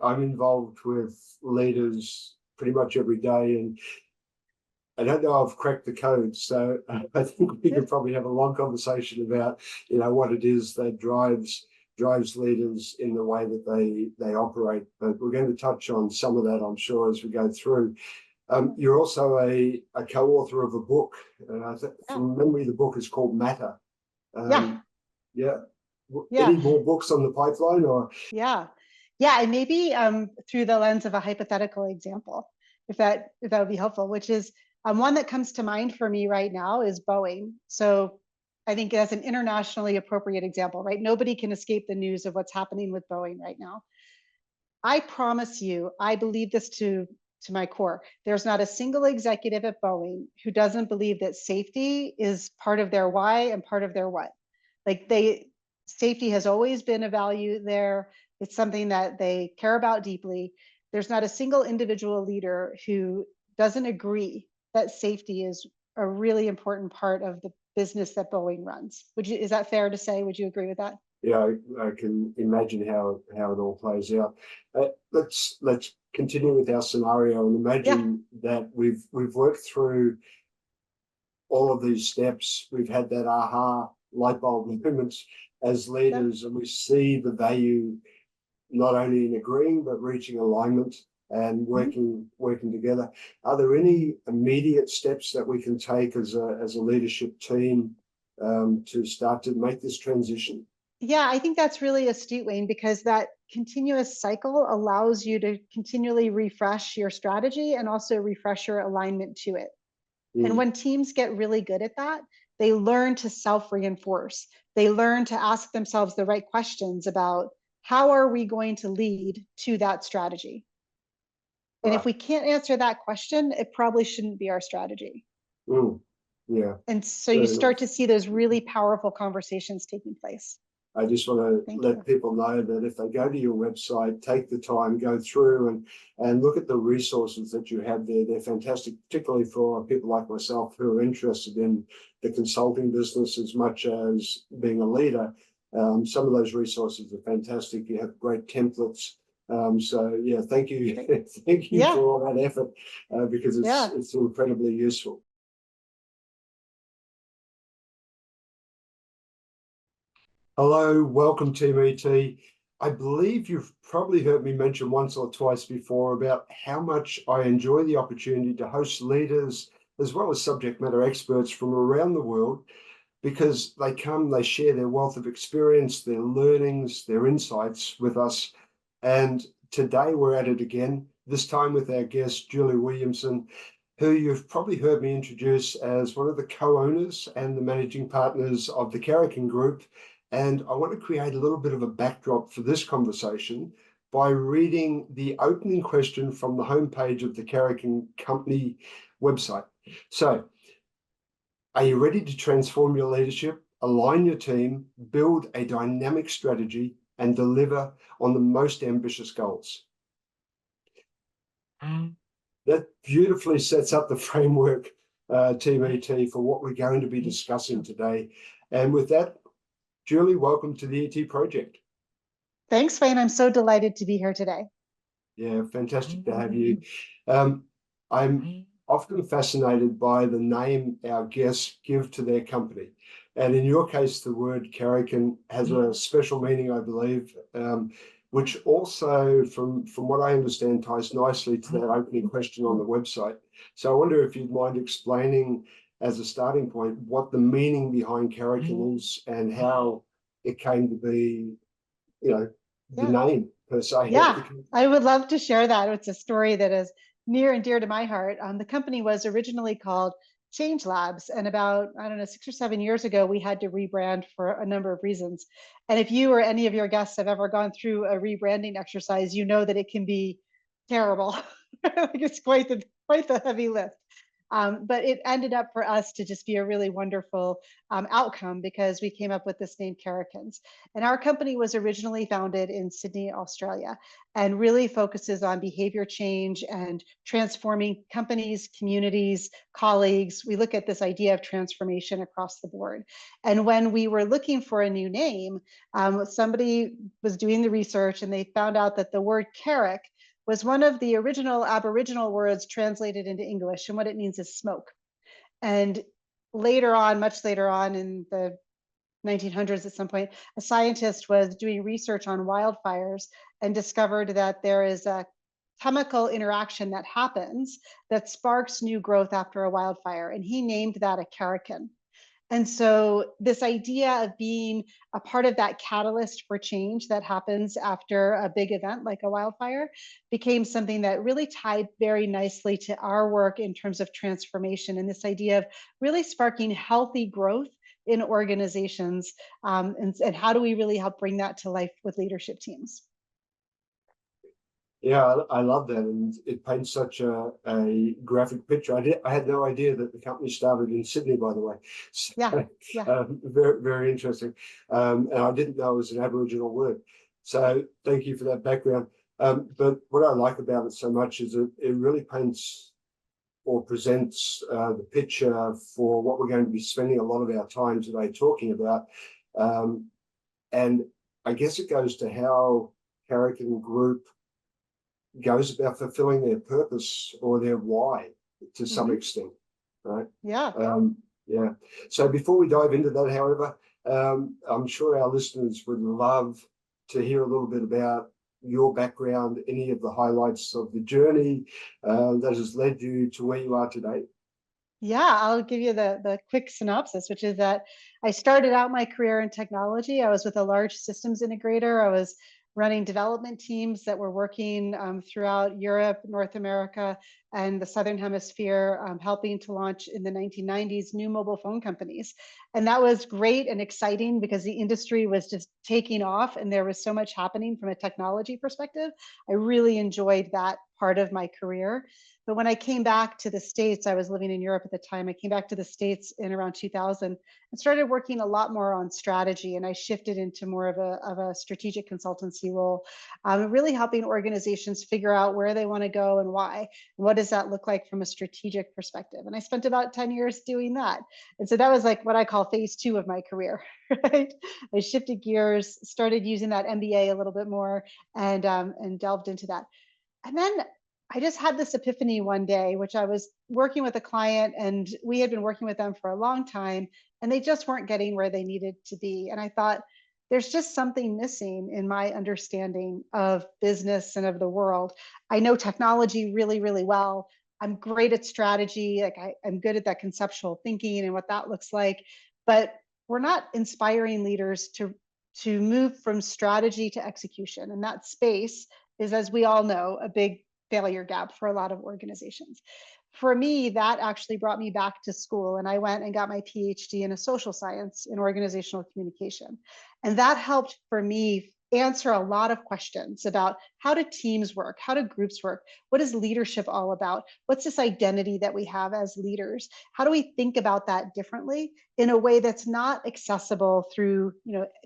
I'm involved with leaders pretty much every day, and I don't know I've cracked the code. So I think we could probably have a long conversation about, what it is that drives leaders in the way that they operate. But we're going to touch on some of that, I'm sure, as we go through. You're also a co-author of a book. From memory, the book is called Matter. Yeah. Any more books on the pipeline, or? Yeah, and maybe through the lens of a hypothetical example, if that would be helpful, which is one that comes to mind for me right now is Boeing. So I think that's an internationally appropriate example, right? Nobody can escape the news of what's happening with Boeing right now. I promise you, I believe this to my core. There's not a single executive at Boeing who doesn't believe that safety is part of their why and part of their what. Like safety has always been a value there. It's something that they care about deeply. There's not a single individual leader who doesn't agree that safety is a really important part of the business that Boeing runs. Is that fair to say? Would you agree with that? Yeah, I can imagine how it all plays out. Let's continue with our scenario and imagine that we've worked through all of these steps. We've had that aha light bulb moments as leaders, and we see the value not only in agreeing but reaching alignment and working together. Are there any immediate steps that we can take as a leadership team to start to make this transition? Yeah, I think that's really astute, Wayne, because that continuous cycle allows you to continually refresh your strategy and also refresh your alignment to it. And when teams get really good at that, they learn to self-reinforce. They learn to ask themselves the right questions about how are we going to lead to that strategy? And if we can't answer that question, it probably shouldn't be our strategy. Yeah. And so you start to see those really powerful conversations taking place. I just want to let people know that if they go to your website, take the time, go through and look at the resources that you have there. They're fantastic, particularly for people like myself who are interested in the consulting business as much as being a leader. Some of those resources are fantastic. You have great templates. So yeah, thank you. Thank you for all that effort because it's incredibly useful. Hello, welcome Team ET. I believe you've probably heard me mention once or twice before about how much I enjoy the opportunity to host leaders as well as subject matter experts from around the world, because they come, they share their wealth of experience, their learnings, their insights with us. And today we're at it again, this time with our guest, Julie Williamson, who you've probably heard me introduce as one of the co-owners and the managing partners of the Karrikins Group. And I want to create a little bit of a backdrop for this conversation by reading the opening question from the homepage of the Karrikins Company website. So, are you ready to transform your leadership, align your team, build a dynamic strategy, and deliver on the most ambitious goals? That beautifully sets up the framework, Team ET, for what we're going to be discussing today. And with that, Julie, welcome to the ET Project. Thanks, Wayne. I'm so delighted to be here today. Yeah, fantastic to have you. I'm often fascinated by the name our guests give to their company. And in your case, the word Karrikin has a special meaning, I believe, which also, from what I understand, ties nicely to that opening question on the website. So I wonder if you'd mind explaining, as a starting point, what the meaning behind Karrikin is and how it came to be, the name per se. Yeah, I would love to share that. It's a story that is near and dear to my heart. The company was originally called Change Labs, and about, 6 or 7 years ago, we had to rebrand for a number of reasons. And if you or any of your guests have ever gone through a rebranding exercise, you know that it can be terrible. It's quite the heavy lift. But it ended up for us to just be a really wonderful outcome because we came up with this name Karrikins. And our company was originally founded in Sydney, Australia, and really focuses on behavior change and transforming companies, communities, colleagues. We look at this idea of transformation across the board. And when we were looking for a new name, somebody was doing the research and they found out that the word Carrick was one of the original Aboriginal words translated into English, and what it means is smoke. And later on, much later on in the 1900s at some point, a scientist was doing research on wildfires and discovered that there is a chemical interaction that happens that sparks new growth after a wildfire. And he named that a karrikin. And so this idea of being a part of that catalyst for change that happens after a big event like a wildfire became something that really tied very nicely to our work in terms of transformation and this idea of really sparking healthy growth in organizations, and how do we really help bring that to life with leadership teams. Yeah, I love that, and it paints such a graphic picture. I had no idea that the company started in Sydney, by the way. So, yeah. very, very interesting. And I didn't know it was an Aboriginal word. So thank you for that background. But what I like about it so much is it really paints or presents the picture for what we're going to be spending a lot of our time today talking about. And I guess it goes to how Karrikins Group goes about fulfilling their purpose or their why to some extent, right? Yeah. Yeah. So before we dive into that, however, I'm sure our listeners would love to hear a little bit about your background, any of the highlights of the journey that has led you to where you are today. Yeah, I'll give you the quick synopsis, which is that I started out my career in technology. I was with a large systems integrator. I was running development teams that were working throughout Europe, North America, and the Southern Hemisphere, helping to launch in the 1990s new mobile phone companies. And that was great and exciting because the industry was just taking off and there was so much happening from a technology perspective. I really enjoyed that part of my career. But when I came back to the States, I was living in Europe at the time. I came back to the States in around 2000 and started working a lot more on strategy. And I shifted into more of a strategic consultancy role, really helping organizations figure out where they want to go and why. And what does that look like from a strategic perspective? And I spent about 10 years doing that. And so that was like what I call phase 2 of my career, right? I shifted gears, started using that MBA a little bit more and delved into that. And then I just had this epiphany one day, which I was working with a client and we had been working with them for a long time and they just weren't getting where they needed to be. And I thought, there's just something missing in my understanding of business and of the world. I know technology really, really well. I'm great at strategy. Like I'm good at that conceptual thinking and what that looks like, but we're not inspiring leaders to move from strategy to execution. And that space is, as we all know, a big failure gap for a lot of organizations. For me, that actually brought me back to school and I went and got my PhD in a social science in organizational communication. And that helped for me answer a lot of questions about how do teams work? How do groups work? What is leadership all about? What's this identity that we have as leaders? How do we think about that differently in a way that's not accessible through,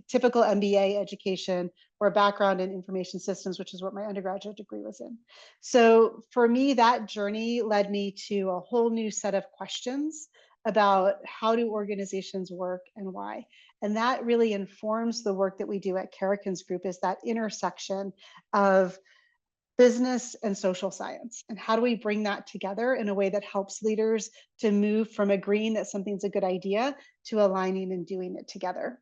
typical MBA education or a background in information systems, which is what my undergraduate degree was in. So for me, that journey led me to a whole new set of questions about how do organizations work and why. And that really informs the work that we do at Karrikins Group, is that intersection of business and social science. And how do we bring that together in a way that helps leaders to move from agreeing that something's a good idea to aligning and doing it together?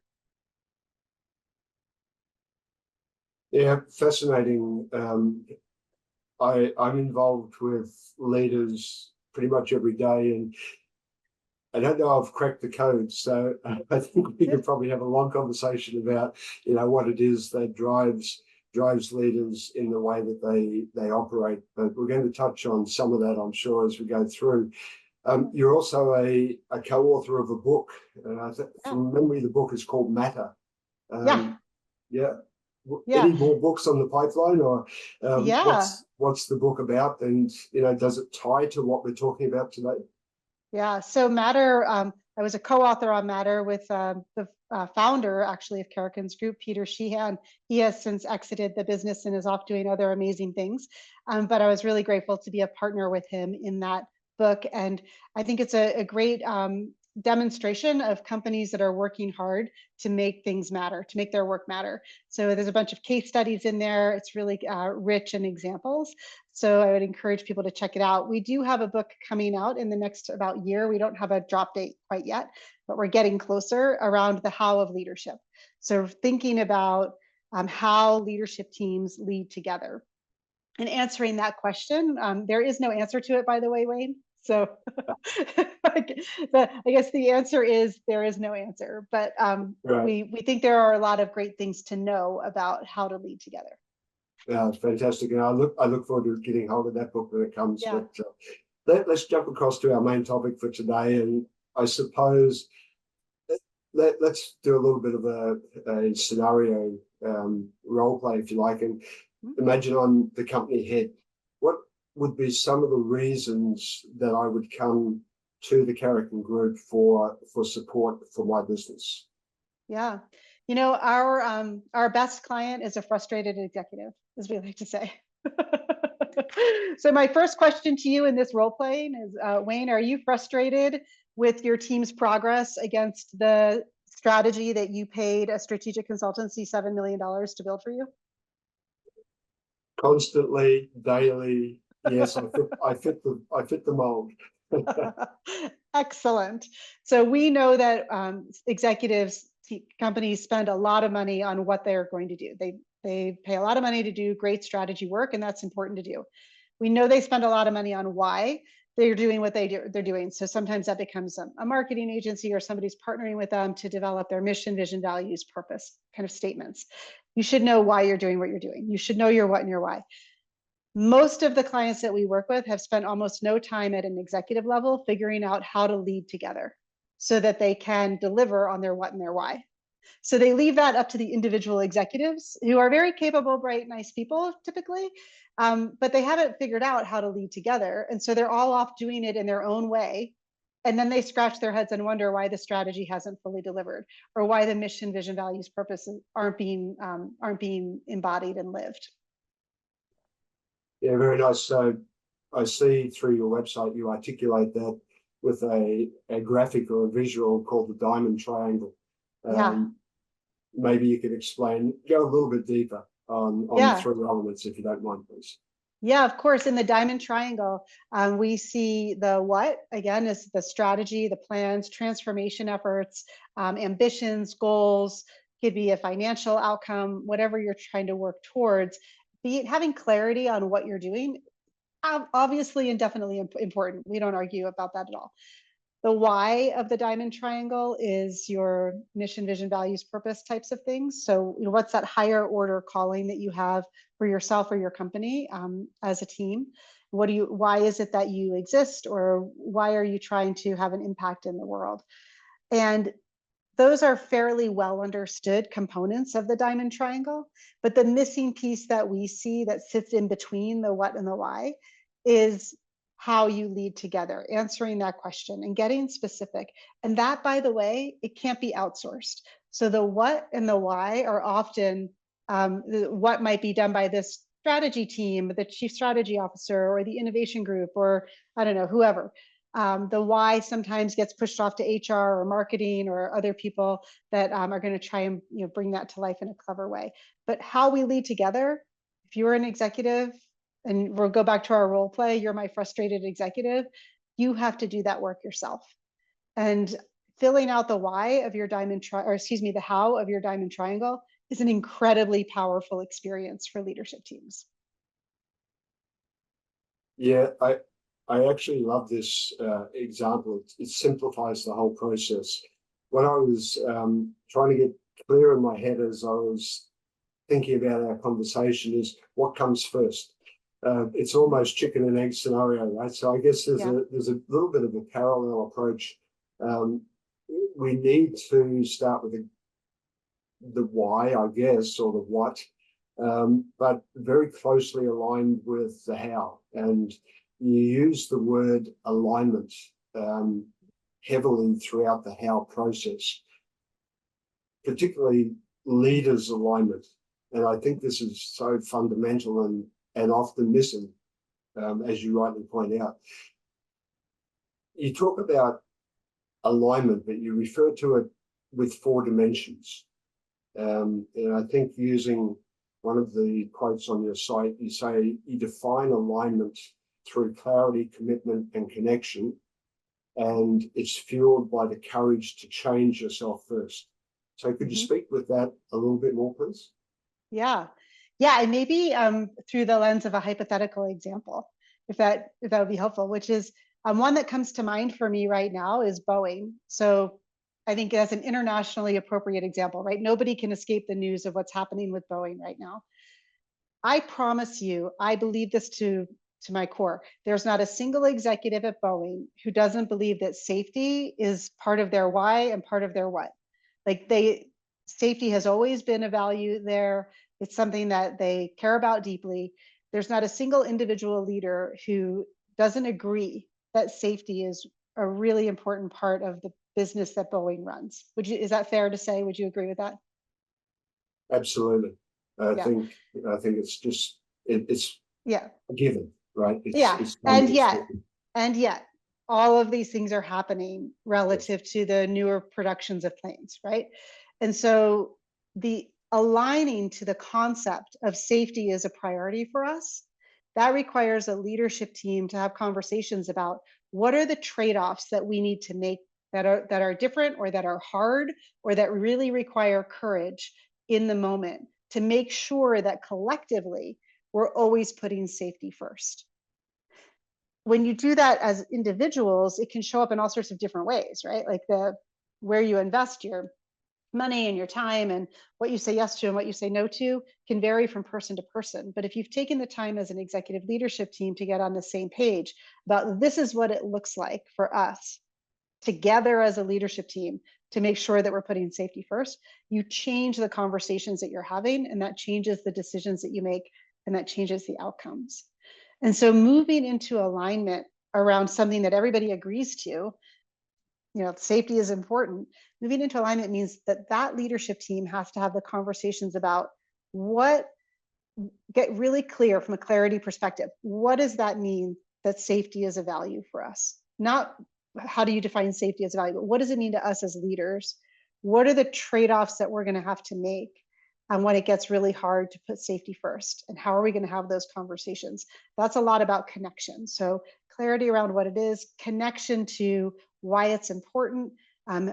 Yeah, fascinating. I'm involved with leaders pretty much every day, and I don't know I've cracked the code, so I think we could probably have a long conversation about, what it is that drives leaders in the way that they operate. But we're going to touch on some of that, I'm sure, as we go through. You're also a co-author of a book. From memory, the book is called Matter. Yeah. Any more books on the pipeline, or what's the book about, and does it tie to what we're talking about today? Yeah. So Matter, I was a co-author on Matter with the founder actually of Karrikins Group, Peter Sheehan. He has since exited the business and is off doing other amazing things. But I was really grateful to be a partner with him in that book. And I think it's a great demonstration of companies that are working hard to make things matter, to make their work matter. So there's a bunch of case studies in there. It's really rich in examples. So I would encourage people to check it out. We do have a book coming out in the next about year. We don't have a drop date quite yet, but we're getting closer, around the how of leadership. So thinking about how leadership teams lead together and answering that question. There is no answer to it, by the way, Wayne. So I guess the answer is there is no answer, but Right. we think there are a lot of great things to know about how to lead together. Yeah, it's fantastic, and I look forward to getting hold of that book when it comes. Yeah. But let's jump across to our main topic for today, and I suppose let's do a little bit of a scenario role play, if you like, and imagine I'm the company head. What would be some of the reasons that I would come to the Karrikins Group for support for my business? Yeah. You know, our best client is a frustrated executive, as we like to say. So my first question to you in this role playing is, Wayne, are you frustrated with your team's progress against the strategy that you paid a strategic consultancy $7 million to build for you? Constantly, daily. Yes, I fit the mold. Excellent. So we know that executives, companies spend a lot of money on what they're going to do. They pay a lot of money to do great strategy work, and that's important to do. We know they spend a lot of money on why they're doing what they're doing. So sometimes that becomes a marketing agency, or somebody's partnering with them to develop their mission, vision, values, purpose kind of statements. You should know why you're doing what you're doing. You should know your what and your why. Most of the clients that we work with have spent almost no time at an executive level figuring out how to lead together so that they can deliver on their what and their why. So they leave that up to the individual executives, who are very capable, bright, nice people typically, but they haven't figured out how to lead together. And so they're all off doing it in their own way. And then they scratch their heads and wonder why the strategy hasn't fully delivered, or why the mission, vision, values, purposes aren't being embodied and lived. Yeah, very nice. So I see through your website you articulate that with a graphic or a visual called the diamond triangle. Yeah. Maybe you could explain, go a little bit deeper on the three elements, if you don't mind, please. Yeah, of course. In the diamond triangle, we see the what, again, is the strategy, the plans, transformation efforts, ambitions, goals, could be a financial outcome, whatever you're trying to work towards. Having clarity on what you're doing, obviously and definitely important. We don't argue about that at all. The why of the diamond triangle is your mission, vision, values, purpose types of things. So, what's that higher order calling that you have for yourself or your company as a team? Why is it that you exist, or why are you trying to have an impact in the world? And those are fairly well understood components of the diamond triangle, but the missing piece that we see that sits in between the what and the why is how you lead together, answering that question and getting specific. And that, by the way, it can't be outsourced. So the what and the why are often what might be done by this strategy team, the chief strategy officer, or the innovation group, or I don't know, whoever. The why sometimes gets pushed off to HR or marketing or other people that are going to try and bring that to life in a clever way. But how we lead together, if you're an executive, and we'll go back to our role play, you're my frustrated executive, you have to do that work yourself. And filling out the why of your the how of your diamond triangle is an incredibly powerful experience for leadership teams. Yeah, I actually love this example. It simplifies the whole process. What I was trying to get clear in my head as I was thinking about our conversation is what comes first. It's almost chicken and egg scenario, right? So I guess there's a little bit of a parallel approach. We need to start with the why, I guess, or the what, but very closely aligned with the how. And you use the word alignment heavily throughout the how process, particularly leaders' alignment. And I think this is so fundamental and often missing, as you rightly point out. You talk about alignment, but you refer to it with 4 dimensions. And I think using one of the quotes on your site, you say you define alignment through clarity, commitment, and connection, and it's fueled by the courage to change yourself first. So could you speak with that a little bit more, please? Yeah. And maybe through the lens of a hypothetical example, if that would be helpful, which is one that comes to mind for me right now is Boeing. So I think that's an internationally appropriate example, right? Nobody can escape the news of what's happening with Boeing right now. I promise you, I believe this to my core. There's not a single executive at Boeing who doesn't believe that safety is part of their why and part of their what. Like safety has always been a value there. It's something that they care about deeply. There's not a single individual leader who doesn't agree that safety is a really important part of the business that Boeing runs. Is that fair to say? Would you agree with that? Absolutely. I think it's just it's a given, right? It's and yet all of these things are happening relative to the newer productions of planes, right? And so the aligning to the concept of safety is a priority for us. That requires a leadership team to have conversations about what are the trade-offs that we need to make that are different or that are hard or that really require courage in the moment to make sure that collectively we're always putting safety first. When you do that as individuals, it can show up in all sorts of different ways, right? Like where you invest your money and your time and what you say yes to and what you say no to can vary from person to person. But if you've taken the time as an executive leadership team to get on the same page about this is what it looks like for us together as a leadership team to make sure that we're putting safety first, you change the conversations that you're having, and that changes the decisions that you make, and that changes the outcomes. And so moving into alignment around something that everybody agrees to, safety is important. Moving into alignment means that leadership team has to have the conversations about get really clear from a clarity perspective. What does that mean that safety is a value for us? Not how do you define safety as a value, but what does it mean to us as leaders? What are the trade-offs that we're going to have to make and when it gets really hard to put safety first? And how are we going to have those conversations? That's a lot about connection. So clarity around what it is, connection to why it's important,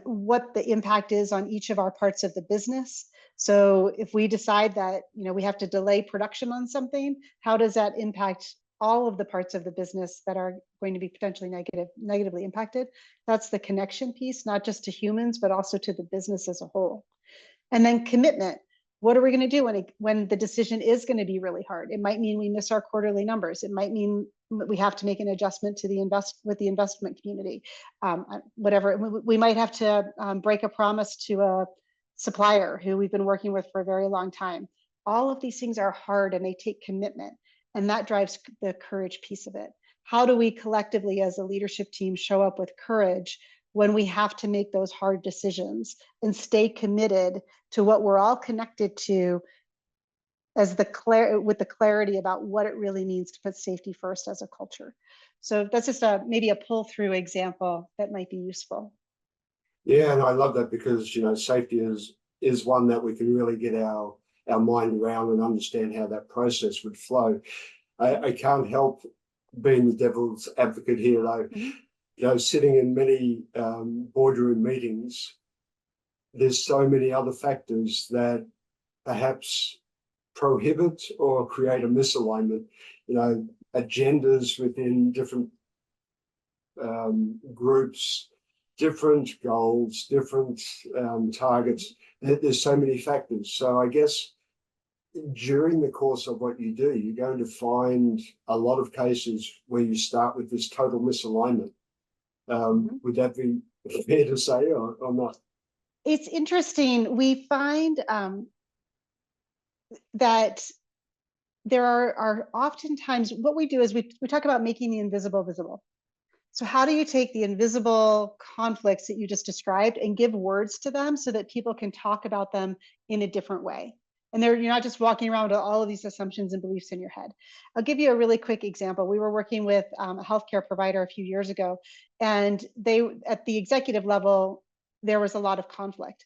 what the impact is on each of our parts of the business. So if we decide that we have to delay production on something, how does that impact all of the parts of the business that are going to be potentially negatively impacted? That's the connection piece, not just to humans, but also to the business as a whole. And then commitment. What are we going to do when the decision is going to be really hard? It might mean we miss our quarterly numbers. It might mean we have to make an adjustment to with the investment community. Whatever, we might have to break a promise to a supplier who we've been working with for a very long time. All of these things are hard and they take commitment, and that drives the courage piece of it. How do we collectively as a leadership team show up with courage when we have to make those hard decisions and stay committed to what we're all connected to with the clarity about what it really means to put safety first as a culture? So that's just maybe a pull through example that might be useful. Yeah, and I love that because safety is one that we can really get our mind around and understand how that process would flow. I can't help being the devil's advocate here, though. Sitting in many boardroom meetings, there's so many other factors that perhaps prohibit or create a misalignment. Agendas within different groups, different goals, different targets. There's so many factors. So I guess during the course of what you do, you're going to find a lot of cases where you start with this total misalignment. Would that be fair to say or not? It's interesting. We find that there are oftentimes, what we do is we talk about making the invisible visible. So how do you take the invisible conflicts that you just described and give words to them so that people can talk about them in a different way? And you're not just walking around with all of these assumptions and beliefs in your head. I'll give you a really quick example. We were working with a healthcare provider a few years ago, and they, at the executive level, there was a lot of conflict.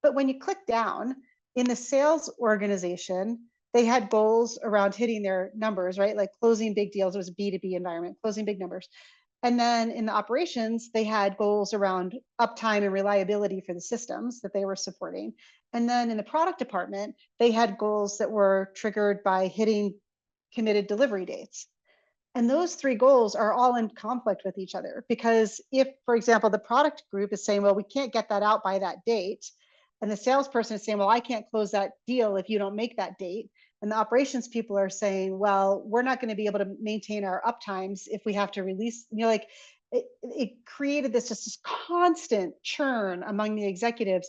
But when you click down in the sales organization, they had goals around hitting their numbers, right? Like closing big deals. It was a B2B environment, closing big numbers. And then in the operations, they had goals around uptime and reliability for the systems that they were supporting. And then in the product department, they had goals that were triggered by hitting committed delivery dates. And those three goals are all in conflict with each other, because if, for example, the product group is saying, well, we can't get that out by that date, and the salesperson is saying, well, I can't close that deal if you don't make that date, and the operations people are saying, well, we're not going to be able to maintain our uptimes if we have to release, like it created this just this constant churn among the executives,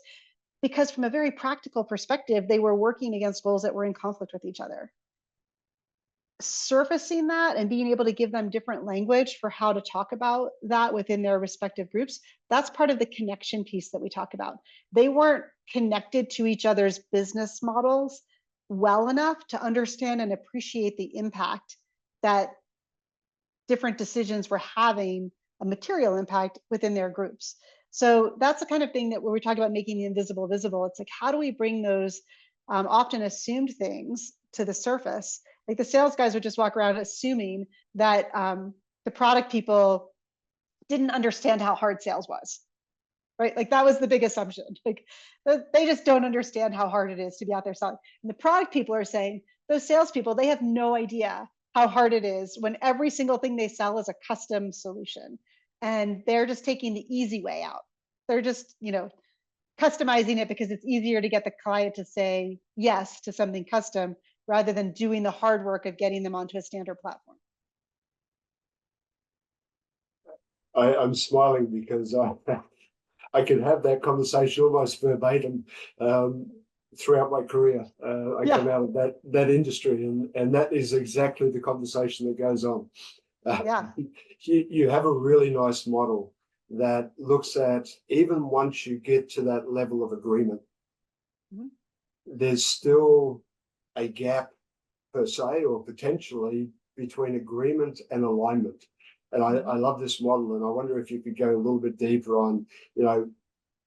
because from a very practical perspective, they were working against goals that were in conflict with each other. Surfacing that and being able to give them different language for how to talk about that within their respective groups, that's part of the connection piece that we talk about. They weren't connected to each other's business models well enough to understand and appreciate the impact that different decisions were having a material impact within their groups. So that's the kind of thing that when we talk about making the invisible visible, it's like, how do we bring those often assumed things to the surface? Like the sales guys would just walk around assuming that the product people didn't understand how hard sales was, right? Like that was the big assumption. Like they just don't understand how hard it is to be out there selling. And the product people are saying, those salespeople, they have no idea how hard it is when every single thing they sell is a custom solution. And they're just taking the easy way out. They're just, customizing it because it's easier to get the client to say yes to something custom rather than doing the hard work of getting them onto a standard platform. I'm smiling because I could have that conversation almost verbatim throughout my career. I come out of that industry, and that is exactly the conversation that goes on. You have a really nice model that looks at, even once you get to that level of agreement, there's still a gap per se, or potentially, between agreement and alignment. And I love this model, and I wonder if you could go a little bit deeper on,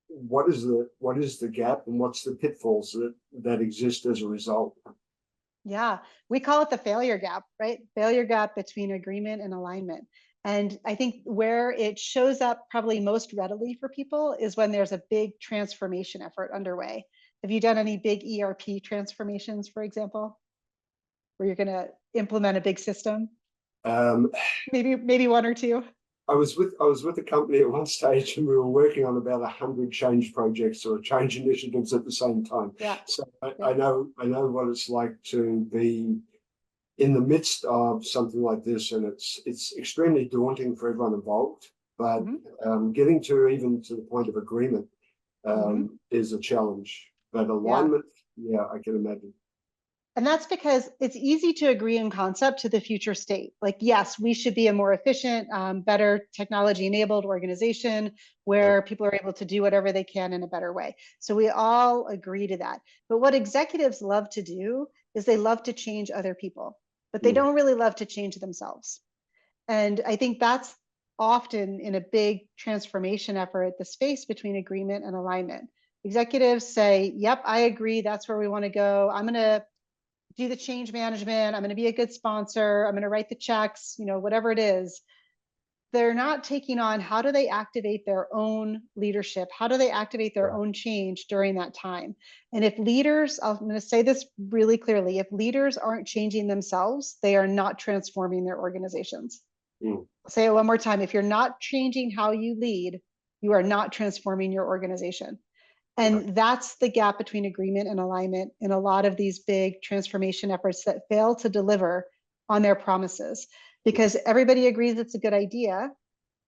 what is the gap and what's the pitfalls that exist as a result? Yeah, we call it the failure gap, right? Failure gap between agreement and alignment. And I think where it shows up probably most readily for people is when there's a big transformation effort underway. Have you done any big ERP transformations, for example, where you're going to implement a big system? Maybe one or two. I was with a company at one stage, and we were working on about 100 change projects or change initiatives at the same time. Yeah. So I know what it's like to be in the midst of something like this, and it's extremely daunting for everyone involved. But getting to even to the point of agreement is a challenge. But alignment, I can imagine. And that's because it's easy to agree in concept to the future state. Like, yes, we should be a more efficient, better technology-enabled organization where people are able to do whatever they can in a better way. So we all agree to that. But what executives love to do is they love to change other people, but they don't really love to change themselves. And I think that's often in a big transformation effort, the space between agreement and alignment. Executives say, yep, I agree, that's where we want to go. I'm going to do the change management. I'm going to be a good sponsor. I'm going to write the checks, whatever it is. They're not taking on, how do they activate their own leadership? How do they activate their own change during that time? And if leaders, I'm going to say this really clearly, if leaders aren't changing themselves, they are not transforming their organizations. I'll say it one more time. If you're not changing how you lead, you are not transforming your organization. And that's the gap between agreement and alignment in a lot of these big transformation efforts that fail to deliver on their promises, because everybody agrees it's a good idea.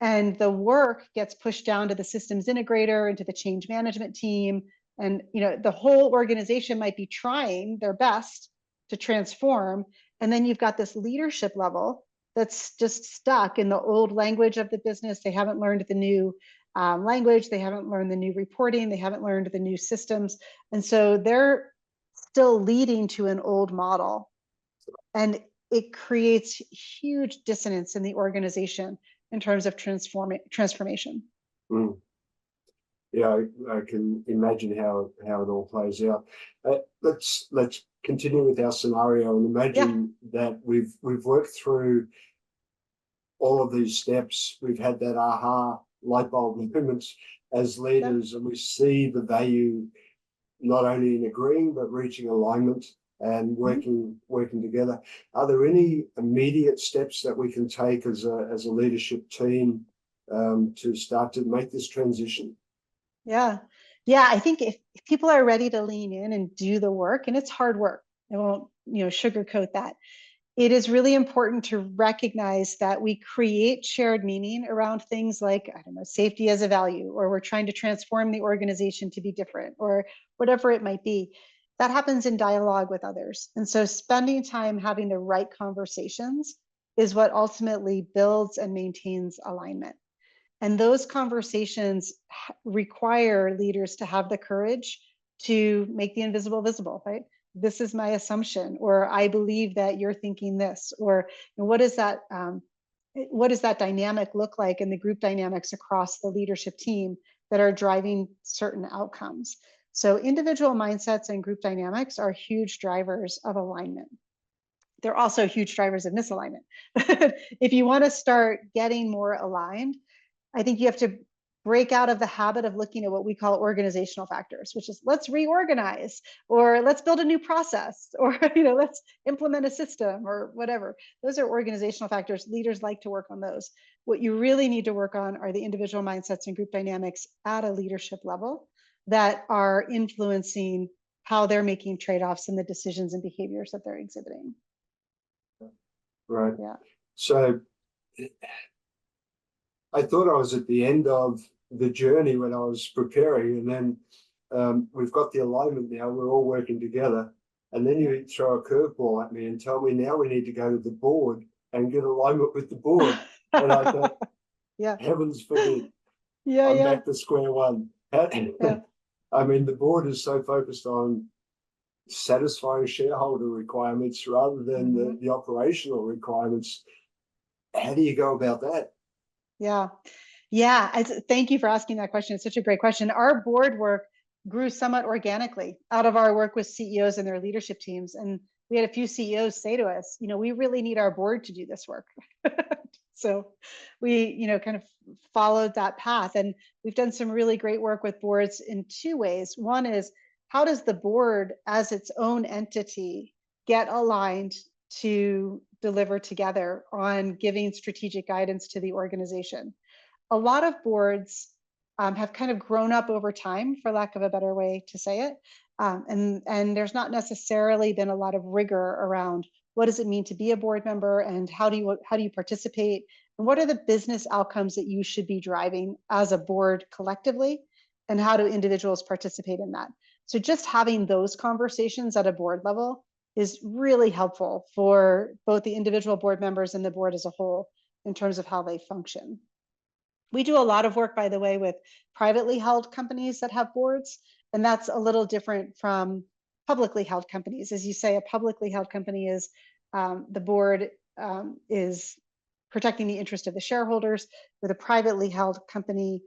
And the work gets pushed down to the systems integrator, into the change management team. And the whole organization might be trying their best to transform. And then you've got this leadership level that's just stuck in the old language of the business. They haven't learned the new language. They haven't learned the new reporting. They haven't learned the new systems. And so they're still leading to an old model. And it creates huge dissonance in the organization in terms of transformation. Mm. Yeah, I can imagine how it all plays out. Let's continue with our scenario and imagine that we've worked through all of these steps. We've had that aha light bulb moments as leaders, and we see the value not only in agreeing but reaching alignment and working together. Are there any immediate steps that we can take as a leadership team to start to make this transition? Yeah. I think if people are ready to lean in and do the work, and it's hard work, I won't sugarcoat that. It is really important to recognize that we create shared meaning around things like, I don't know, safety as a value, or we're trying to transform the organization to be different, or whatever it might be. That happens in dialogue with others. And so spending time having the right conversations is what ultimately builds and maintains alignment. And those conversations require leaders to have the courage to make the invisible visible, right? This is my assumption, or I believe that you're thinking this, or what does that dynamic look like in the group dynamics across the leadership team that are driving certain outcomes? So individual mindsets and group dynamics are huge drivers of alignment. They're also huge drivers of misalignment. If you want to start getting more aligned, I think you have to break out of the habit of looking at what we call organizational factors, which is let's reorganize, or let's build a new process, or let's implement a system, or whatever. Those are organizational factors. Leaders like to work on those. What you really need to work on are the individual mindsets and group dynamics at a leadership level that are influencing how they're making trade-offs in the decisions and behaviors that they're exhibiting. Right. Yeah. So I thought I was at the end of the journey when I was preparing, and then we've got the alignment now. We're all working together, and then you throw a curveball at me and tell me now we need to go to the board and get alignment with the board. And I thought, heavens forbid, I'm back to square one. I mean, the board is so focused on satisfying shareholder requirements rather than the operational requirements. How do you go about that? Thank you for asking that question. It's such a great question. Our board work grew somewhat organically out of our work with CEOs and their leadership teams. And we had a few CEOs say to us, we really need our board to do this work. So we, kind of followed that path. And we've done some really great work with boards in two ways. One is, how does the board as its own entity get aligned to deliver together on giving strategic guidance to the organization? A lot of boards have kind of grown up over time, for lack of a better way to say it. And there's not necessarily been a lot of rigor around what does it mean to be a board member, and how do you participate, and what are the business outcomes that you should be driving as a board collectively, and how do individuals participate in that? So just having those conversations at a board level is really helpful for both the individual board members and the board as a whole in terms of how they function. We do a lot of work, by the way, with privately held companies that have boards, and that's a little different from publicly held companies. As you say, a publicly held company is the board is protecting the interest of the shareholders. With a privately held company,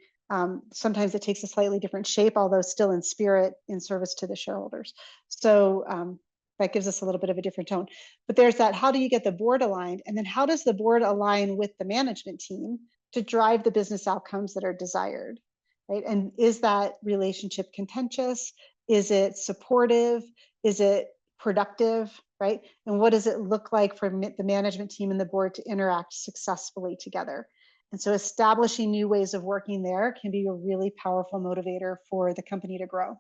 sometimes it takes a slightly different shape, although still in spirit, in service to the shareholders. So that gives us a little bit of a different tone. But there's that, how do you get the board aligned? And then how does the board align with the management team to drive the business outcomes that are desired, right? And is that relationship contentious? Is it supportive? Is it productive, right? And what does it look like for the management team and the board to interact successfully together? And so establishing new ways of working there can be a really powerful motivator for the company to grow.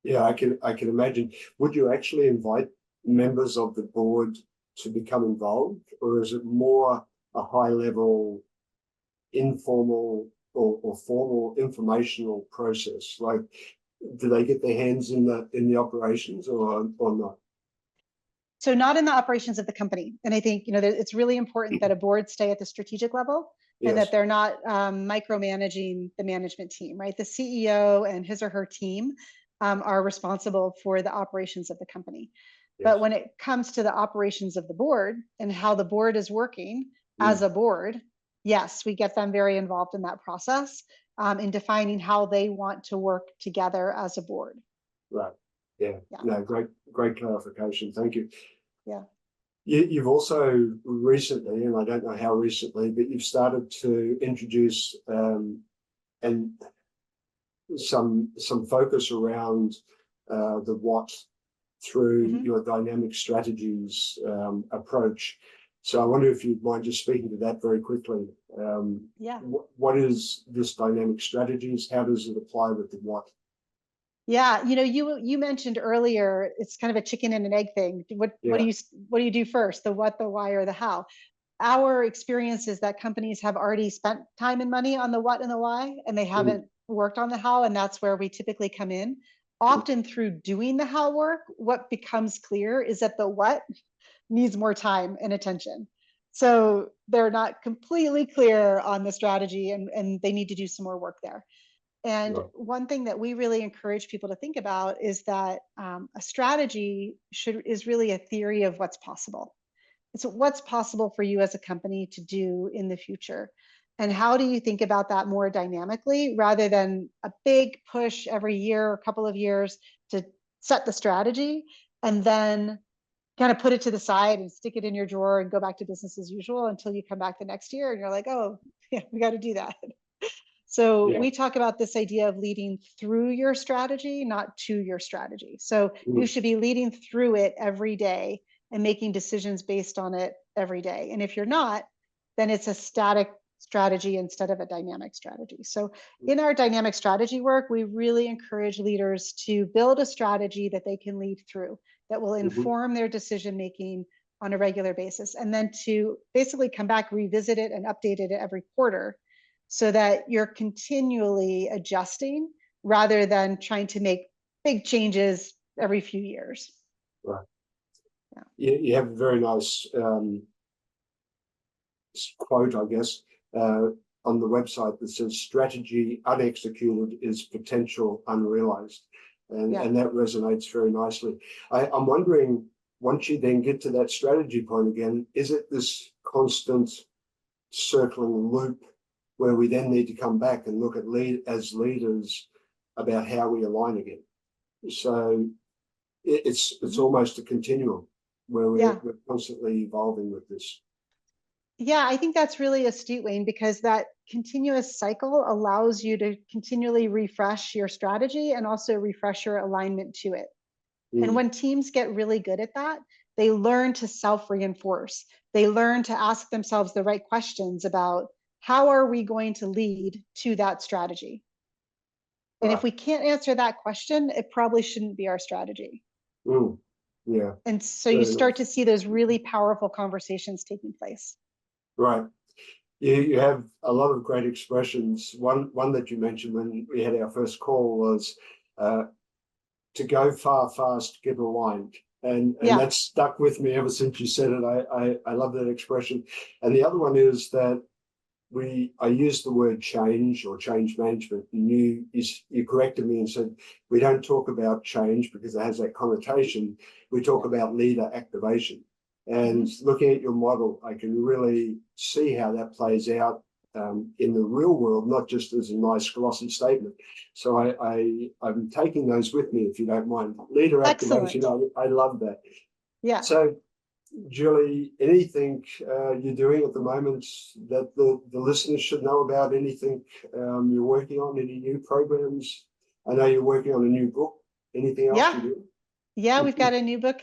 Yeah, I can imagine. Would you actually invite members of the board to become involved, or is it more a high level, informal or formal informational process? Like, do they get their hands in the operations or not? So not in the operations of the company. And I think, it's really important that a board stay at the strategic level and that Yes. they're not micromanaging the management team, right? The CEO and his or her team are responsible for the operations of the company. But Yes. when it comes to the operations of the board and how the board is working as Mm. a board, yes, we get them very involved in that process in defining how they want to work together as a board. Right. Yeah. Yeah. No, great clarification. Thank you. Yeah. You've also recently, and I don't know how recently, but you've started to introduce and some focus around the what through Mm-hmm. your dynamic strategies approach. So I wonder if you'd mind just speaking to that very quickly. Yeah. What is this dynamic strategies? How does it apply with the what? Yeah, you mentioned earlier it's kind of a chicken and an egg thing. What Yeah. do you do first? The what, the why, or the how? Our experience is that companies have already spent time and money on the what and the why, and they Mm. haven't worked on the how, and that's where we typically come in. Often through doing the how work, what becomes clear is that the what needs more time and attention. So they're not completely clear on the strategy and they need to do some more work there. And Right. one thing that we really encourage people to think about is that a strategy is really a theory of what's possible. It's what's possible for you as a company to do in the future. And how do you think about that more dynamically rather than a big push every year or a couple of years to set the strategy and then kind of put it to the side and stick it in your drawer and go back to business as usual until you come back the next year and you're like, oh, yeah, we got to do that. So Yeah. we talk about this idea of leading through your strategy, not to your strategy. So you Mm. should be leading through it every day and making decisions based on it every day. And if you're not, then it's a static strategy instead of a dynamic strategy. So in our dynamic strategy work, we really encourage leaders to build a strategy that they can lead through, that will Mhm. inform their decision making on a regular basis, and then to basically come back, revisit it, and update it every quarter so that you're continually adjusting rather than trying to make big changes every few years. Right. Yeah. You have a very nice quote, I guess, on the website that says strategy unexecuted is potential unrealized. Yeah. And that resonates very nicely. I'm wondering, once you then get to that strategy point again, is it this constant circling loop where we then need to come back and look at as leaders about how we align again? So it's almost a continuum where Yeah. we're constantly evolving with this. Yeah, I think that's really astute, Wayne, because that continuous cycle allows you to continually refresh your strategy and also refresh your alignment to it. And Mm. when teams get really good at that, they learn to self-reinforce. They learn to ask themselves the right questions about how are we going to lead to that strategy? And if Right. we can't answer that question, it probably shouldn't be our strategy. Mm. Yeah. And so you Very start nice. to see those really powerful conversations taking place. Right. You have a lot of great expressions. One that you mentioned when we had our first call was uh, to go far, fast, get aligned. And Yeah. that's stuck with me ever since you said it. I love that expression. And the other one is that I used the word change or change management, and you corrected me and said we don't talk about change because it has that connotation. We talk about leader activation. And looking at your model, I can really see how that plays out in the real world, not just as a nice glossy statement. So I'm taking those with me, if you don't mind. Leader activation, Excellent. I love that. Yeah. So Julie, anything you're doing at the moment that the listeners should know about? Anything you're working on? Any new programs? I know you're working on a new book. Anything else Yeah. you do? Yeah, we've got a new book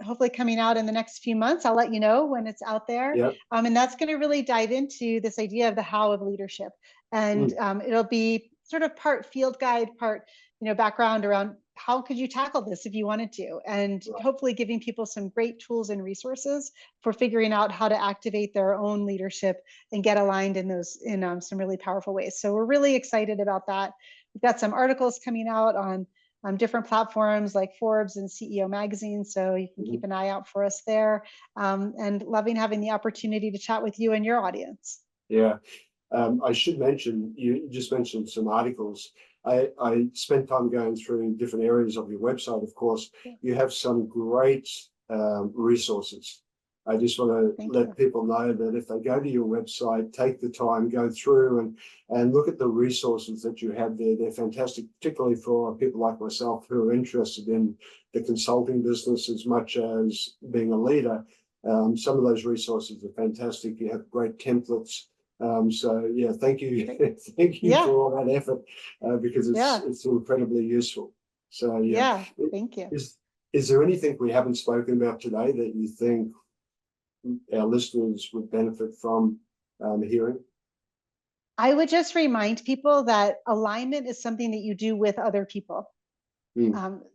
hopefully coming out in the next few months. I'll let you know when it's out there. Yeah. And that's going to really dive into this idea of the how of leadership. And it'll be sort of part field guide, part background around how could you tackle this if you wanted to, and hopefully giving people some great tools and resources for figuring out how to activate their own leadership and get aligned in some really powerful ways. So we're really excited about that. We've got some articles coming out on different platforms like Forbes and CEO Magazine. So you can keep an eye out for us there. And loving having the opportunity to chat with you and your audience. Yeah. I should mention, you just mentioned some articles. I spent time going through different areas of your website. Of course, you have some great resources. I just want to let people know that if they go to your website, take the time, go through and look at the resources that you have there. They're fantastic, particularly for people like myself who are interested in the consulting business as much as being a leader. Some of those resources are fantastic. You have great templates. So yeah, thank you, thank you for all that effort because it's incredibly useful. So yeah, thank you. Is there anything we haven't spoken about today that you think our listeners would benefit from hearing? I would just remind people that alignment is something that you do with other people.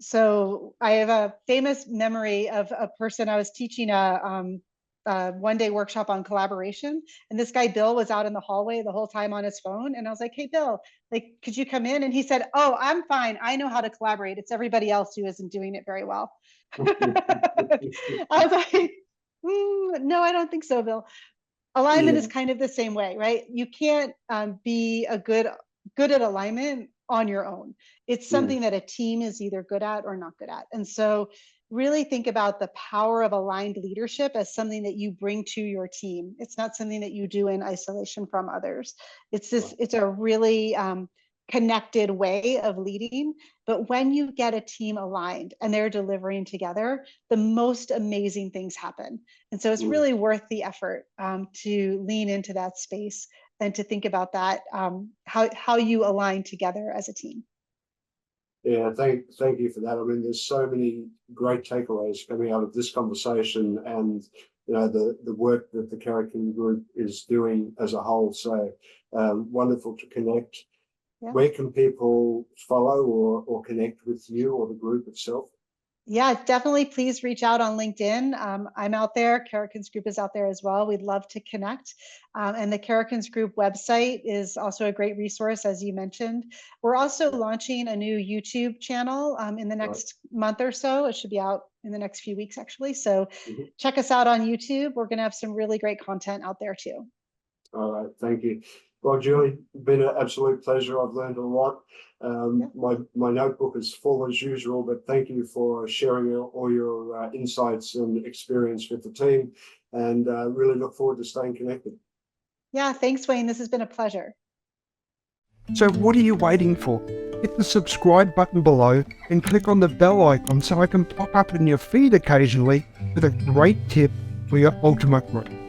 So I have a famous memory of a person. I was teaching a one-day workshop on collaboration, and this guy Bill was out in the hallway the whole time on his phone, and I was like, hey Bill, like, could you come in? And he said, oh, I'm fine, I know how to collaborate, it's everybody else who isn't doing it very well. I was like, no, I don't think so, Bill. Alignment is kind of the same way, right? You can't be a good at alignment on your own. It's something that a team is either good at or not good at. And so really think about the power of aligned leadership as something that you bring to your team. It's not something that you do in isolation from others. It's a really connected way of leading. But when you get a team aligned and they're delivering together, the most amazing things happen. And so it's really worth the effort to lean into that space and to think about that, how you align together as a team. Yeah, thank you for that. I mean, there's so many great takeaways coming out of this conversation, and the work that the Karrikins Group is doing as a whole. So wonderful to connect. Yeah. Where can people follow or connect with you or the group itself? Yeah, definitely. Please reach out on LinkedIn. I'm out there. Karrikins Group is out there as well. We'd love to connect. And the Karrikins Group website is also a great resource, as you mentioned. We're also launching a new YouTube channel in the next month or so. It should be out in the next few weeks, actually. So check us out on YouTube. We're going to have some really great content out there too. All right. Thank you. Well, Julie, been an absolute pleasure. I've learned a lot. My notebook is full as usual, but thank you for sharing all your insights and experience with the team, and really look forward to staying connected. Yeah, thanks, Wayne. This has been a pleasure. So what are you waiting for? Hit the subscribe button below and click on the bell icon so I can pop up in your feed occasionally with a great tip for your ultimate growth.